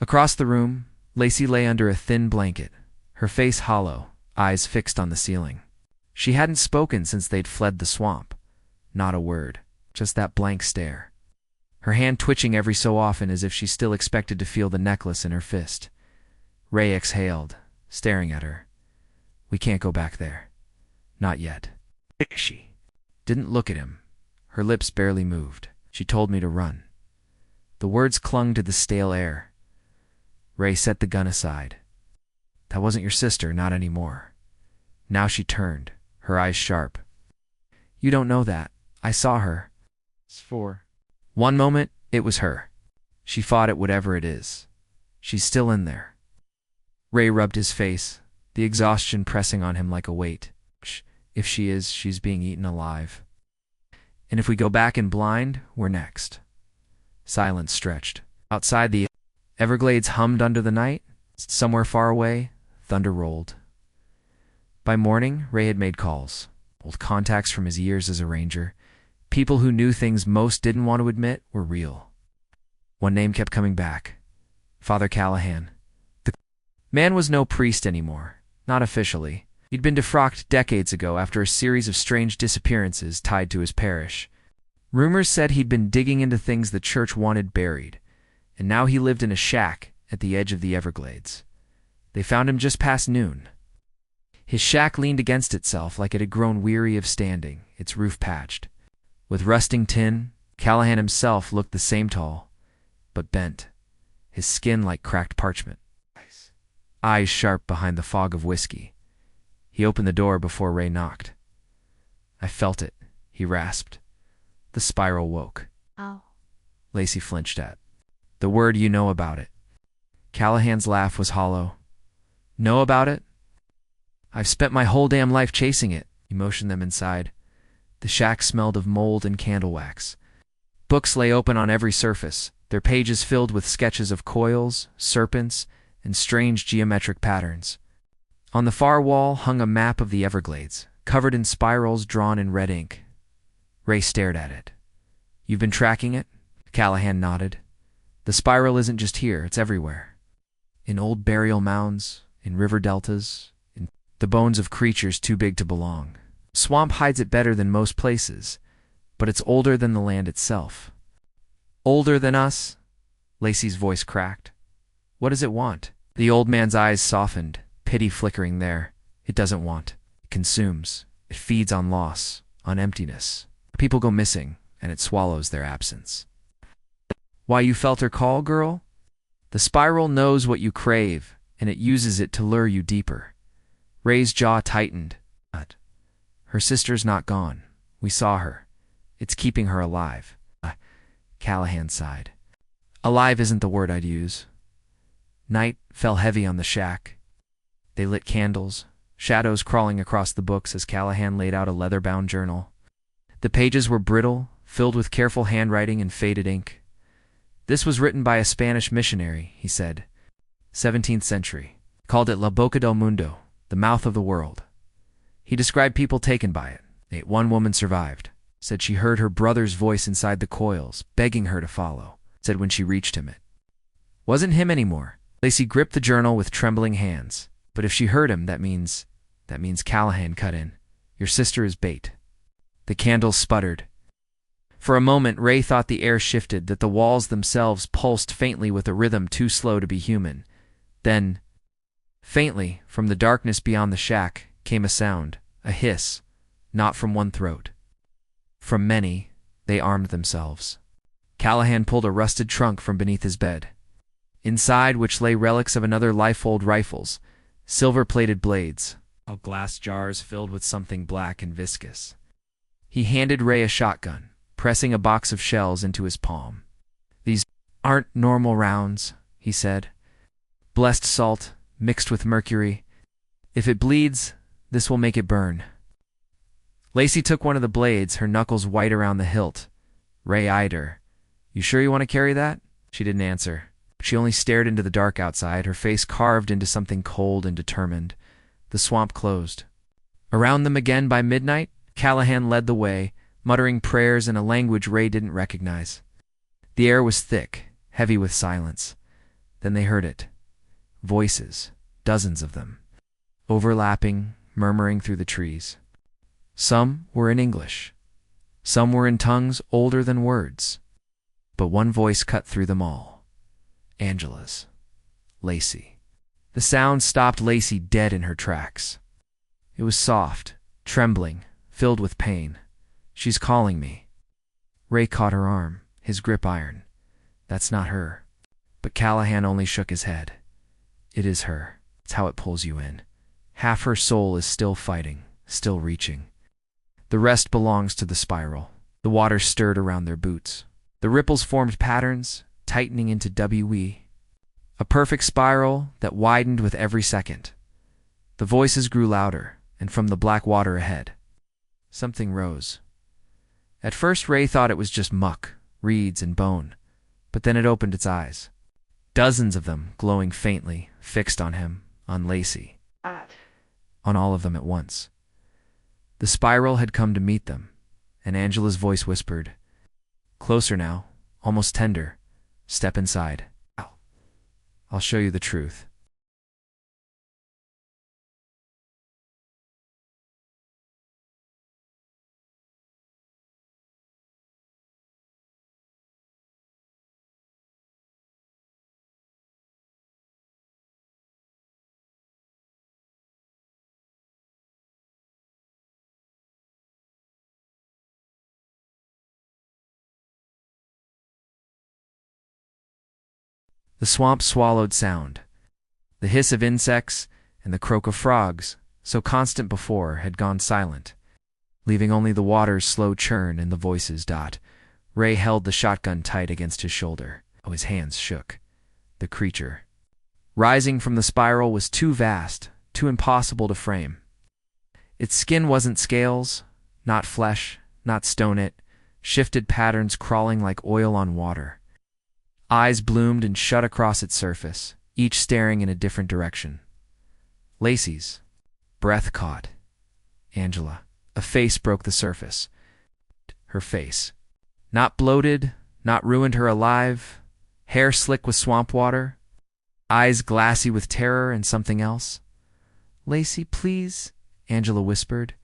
Across the room, Lacey lay under a thin blanket, her face hollow, eyes fixed on the ceiling. She hadn't spoken since they'd fled the swamp. Not a word, just that blank stare. Her hand twitching every so often as if she still expected to feel the necklace in her fist. Ray exhaled, staring at her. "We can't go back there. Not yet." She didn't look at him. Her lips barely moved. "She told me to run." The words clung to the stale air. Ray set the gun aside. "That wasn't your sister, not anymore." Now she turned, her eyes sharp. "You don't know that. I saw her." For one moment, it was her. She fought it whatever it is. She's still in there. Ray rubbed his face, the exhaustion pressing on him like a weight. If she is, she's being eaten alive. And if we go back in blind, we're next. Silence stretched. Outside, the Everglades hummed under the night. Somewhere far away, thunder rolled. By morning, Ray had made calls. Old contacts from his years as a ranger. People who knew things most didn't want to admit were real. One name kept coming back. Father Callahan. The man was no priest anymore, not officially. He'd been defrocked decades ago after a series of strange disappearances tied to his parish. Rumors said he'd been digging into things the church wanted buried, and now he lived in a shack at the edge of the Everglades. They found him just past noon. His shack leaned against itself like it had grown weary of standing, its roof patched. With rusting tin, Callahan himself looked the same tall, but bent, his skin like cracked parchment. Eyes sharp behind the fog of whiskey. He opened the door before Ray knocked. "I felt it," he rasped. The spiral woke. "Ow." Lacey flinched at the word. "You know about it." Callahan's laugh was hollow. "Know about it? I've spent my whole damn life chasing it." He motioned them inside. The shack smelled of mold and candle wax. Books lay open on every surface, their pages filled with sketches of coils, serpents, and strange geometric patterns. On the far wall hung a map of the Everglades, covered in spirals drawn in red ink. Ray stared at it. "You've been tracking it?" Callahan nodded. "The spiral isn't just here, it's everywhere. In old burial mounds, in river deltas, in the bones of creatures too big to belong. Swamp hides it better than most places, but it's older than the land itself." "Older than us?" Lacey's voice cracked. "What does it want?" The old man's eyes softened, pity flickering there. "It doesn't want. It consumes. It feeds on loss, on emptiness. People go missing, and it swallows their absence." "Why, you felt her call, girl? The spiral knows what you crave, and it uses it to lure you deeper." Ray's jaw tightened. "Her sister's not gone. We saw her. It's keeping her alive." Callahan sighed. "Alive isn't the word I'd use." Night fell heavy on the shack. They lit candles, shadows crawling across the books as Callahan laid out a leather-bound journal. The pages were brittle, filled with careful handwriting and faded ink. "This was written by a Spanish missionary," he said. 17th century. Called it La Boca del Mundo, the mouth of the world. He described people taken by it. One woman survived. Said she heard her brother's voice inside the coils, begging her to follow. Said when she reached him, it wasn't him anymore. Lacey gripped the journal with trembling hands. But if she heard him, that means Callahan cut in. "Your sister is bait." The candles sputtered. For a moment, Ray thought the air shifted, that the walls themselves pulsed faintly with a rhythm too slow to be human. Then, faintly, from the darkness beyond the shack, came a sound, a hiss, not from one throat. From many, they armed themselves. Callahan pulled a rusted trunk from beneath his bed, inside which lay relics of another life-old rifles, silver-plated blades, all glass jars filled with something black and viscous. He handed Ray a shotgun, pressing a box of shells into his palm. "These aren't normal rounds," he said. "Blessed salt, mixed with mercury. If it bleeds, this will make it burn." Lacey took one of the blades, her knuckles white around the hilt. Ray eyed her. "You sure you want to carry that?" She didn't answer. She only stared into the dark outside, her face carved into something cold and determined. The swamp closed. Around them again by midnight, Callahan led the way, muttering prayers in a language Ray didn't recognize. The air was thick, heavy with silence. Then they heard it. Voices, dozens of them, overlapping, murmuring through the trees. Some were in English. Some were in tongues older than words. But one voice cut through them all. Angela's. Lacey. The sound stopped Lacey dead in her tracks. It was soft, trembling, filled with pain. "She's calling me." Ray caught her arm, his grip iron. "That's not her." But Callahan only shook his head. "It is her. It's how it pulls you in. Half her soul is still fighting, still reaching. The rest belongs to the spiral." The water stirred around their boots. The ripples formed patterns, tightening into WE. A perfect spiral that widened with every second. The voices grew louder, and from the black water ahead, something rose. At first Ray thought it was just muck, reeds, and bone, but then it opened its eyes. Dozens of them, glowing faintly, fixed on him, on Lacey. On all of them at once. The spiral had come to meet them, and Angela's voice whispered, "Closer now, almost tender. Step inside. I'll show you the truth." The swamp swallowed sound. The hiss of insects and the croak of frogs, so constant before, had gone silent, leaving only the water's slow churn and the voices. Ray held the shotgun tight against his shoulder. His hands shook. The creature, rising from the spiral, was too vast, too impossible to frame. Its skin wasn't scales, not flesh, not stone. It shifted patterns crawling like oil on water. Eyes bloomed and shut across its surface, each staring in a different direction. Lacey's breath caught. Angela. A face broke the surface. Her face. Not bloated, not ruined her alive. Hair slick with swamp water. Eyes glassy with terror and something else. "Lacey, please," Angela whispered.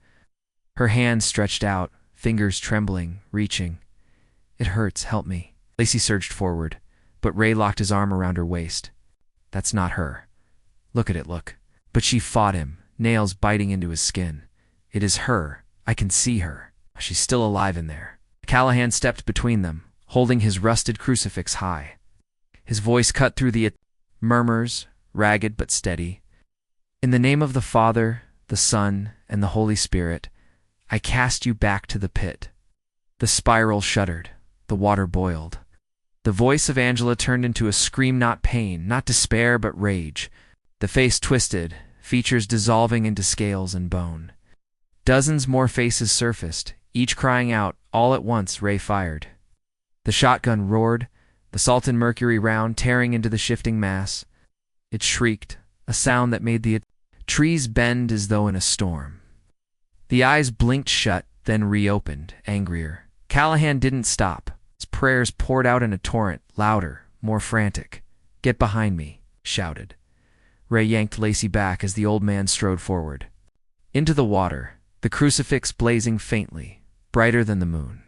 Her hands stretched out, fingers trembling, reaching. "It hurts, help me." Lacey surged forward, but Ray locked his arm around her waist. "That's not her. Look at it, look." But she fought him, nails biting into his skin. "It is her. I can see her. She's still alive in there." Callahan stepped between them, holding his rusted crucifix high. His voice cut through the murmurs, ragged but steady. "In the name of the Father, the Son, and the Holy Spirit, I cast you back to the pit." The spiral shuddered. The water boiled. The voice of Angela turned into a scream, not pain, not despair, but rage. The face twisted, features dissolving into scales and bone. Dozens more faces surfaced, each crying out. All at once, Ray fired. The shotgun roared, the salt and mercury round tearing into the shifting mass. It shrieked, a sound that made the trees bend as though in a storm. The eyes blinked shut, then reopened, angrier. Callahan didn't stop. His prayers poured out in a torrent, louder, more frantic. "Get behind me," shouted. Ray yanked Lacey back as the old man strode forward. Into the water, the crucifix blazing faintly, brighter than the moon.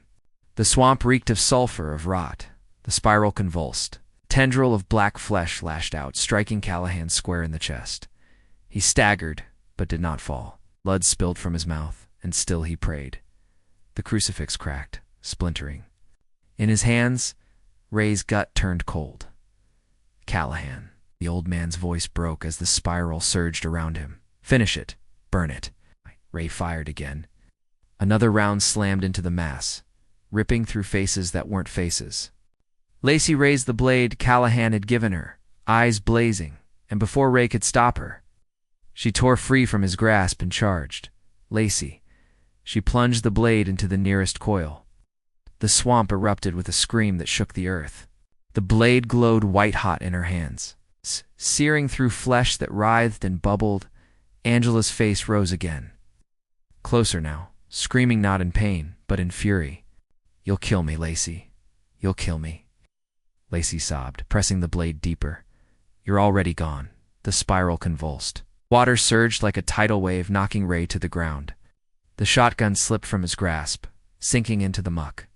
The swamp reeked of sulfur, of rot. The spiral convulsed. A tendril of black flesh lashed out, striking Callahan square in the chest. He staggered, but did not fall. Blood spilled from his mouth, and still he prayed. The crucifix cracked, splintering. In his hands, Ray's gut turned cold. "Callahan." The old man's voice broke as the spiral surged around him. "Finish it. Burn it. Ray fired again. Another round slammed into the mass, ripping through faces that weren't faces. Lacey raised the blade Callahan had given her, eyes blazing, and before Ray could stop her, she tore free from his grasp and charged. Lacey. She plunged the blade into the nearest coil. The swamp erupted with a scream that shook the earth. The blade glowed white-hot in her hands. Searing through flesh that writhed and bubbled, Angela's face rose again. Closer now, screaming not in pain, but in fury. "You'll kill me, Lacey. You'll kill me." Lacey sobbed, pressing the blade deeper. "You're already gone." The spiral convulsed. Water surged like a tidal wave, knocking Ray to the ground. The shotgun slipped from his grasp, sinking into the muck.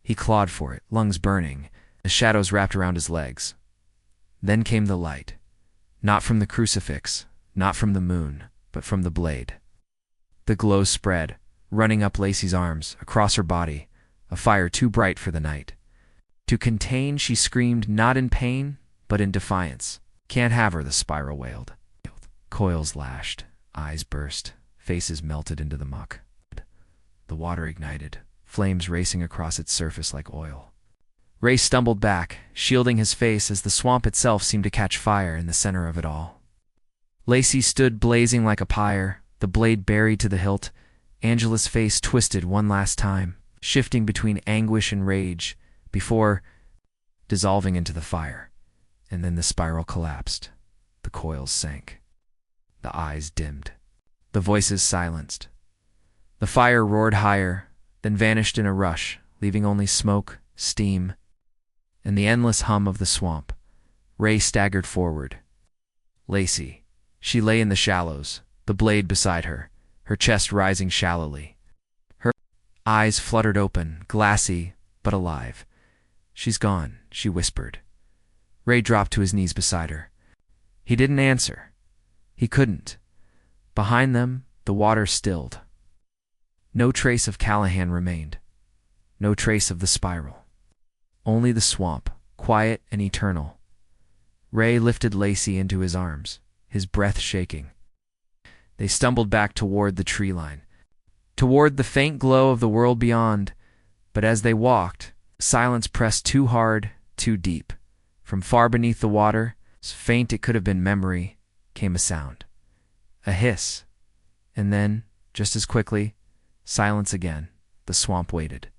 He clawed for it, lungs burning, the shadows wrapped around his legs. Then came the light. Not from the crucifix, not from the moon, but from the blade. The glow spread, running up Lacey's arms, across her body, a fire too bright for the night. To contain, she screamed not in pain, but in defiance. "Can't have her," the spiral wailed. Coils lashed, eyes burst, faces melted into the muck. The water ignited, flames racing across its surface like oil. Ray stumbled back, shielding his face as the swamp itself seemed to catch fire in the center of it all. Lacey stood blazing like a pyre, the blade buried to the hilt. Angela's face twisted one last time, shifting between anguish and rage, before dissolving into the fire. And then the spiral collapsed. The coils sank. The eyes dimmed. The voices silenced. The fire roared higher, then vanished in a rush, leaving only smoke, steam, and the endless hum of the swamp. Ray staggered forward. Lacey. She lay in the shallows, the blade beside her, her chest rising shallowly. Her eyes fluttered open, glassy, but alive. "She's gone," she whispered. Ray dropped to his knees beside her. He didn't answer. He couldn't. Behind them, the water stilled. No trace of Callahan remained. No trace of the spiral. Only the swamp, quiet and eternal. Ray lifted Lacey into his arms, his breath shaking. They stumbled back toward the tree line, toward the faint glow of the world beyond, but as they walked, silence pressed too hard, too deep. From far beneath the water, as faint it could have been memory, came a sound. A hiss. And then, just as quickly, silence again. The swamp waited.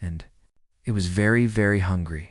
And it was very, very hungry.